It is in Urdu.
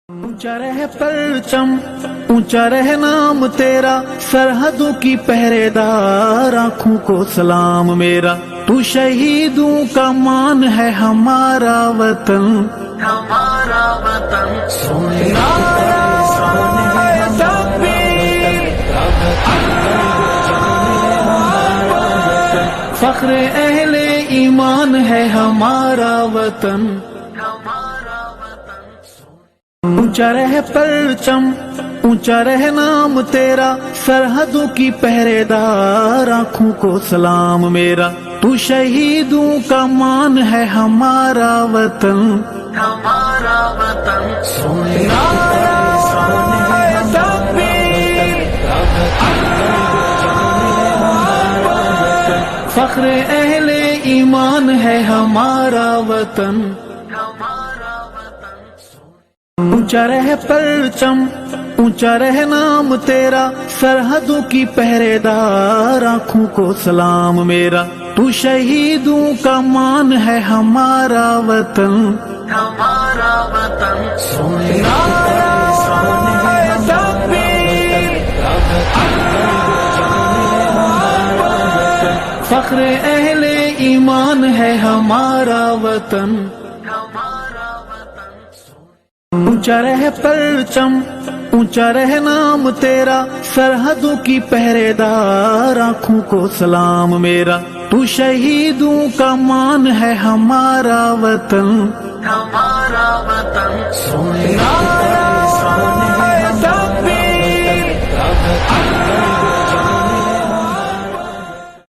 اونچا رہے پرچم، اونچا رہے نام تیرا، سرحدوں کی پہرے دار آنکھوں کو سلام میرا۔ تو شہیدوں کا مان ہے ہمارا وطن، ہمارا وطن سونے فخر اہل ایمان ہے ہمارا وطن، ہمارا وطن۔ اونچا رہے پرچم، اونچا رہے نام تیرا، سرحدوں کی پہرے دار آنکھوں کو سلام میرا۔ تو شہیدوں کا مان ہے ہمارا وطن، ہمارا وطن سونے فخر اہل ایمان ہے ہمارا وطن، ہمارا وطن۔ اونچا رہے پرچم، اونچا رہے نام تیرا، سرحدوں کی پہرے دار آنکھوں کو سلام میرا۔ تو شہیدوں کا مان ہے ہمارا وطن، ہمارا وطن سونے فخر اہل ایمان ہے ہمارا وطن، ہمارا وطن۔ اونچا رہے پرچم، اونچا رہے نام تیرا، سرحدوں کی پہرے دار آنکھوں کو سلام میرا۔ تو شہیدوں کا مان ہے ہمارا وطن، ہمارا وطن سونے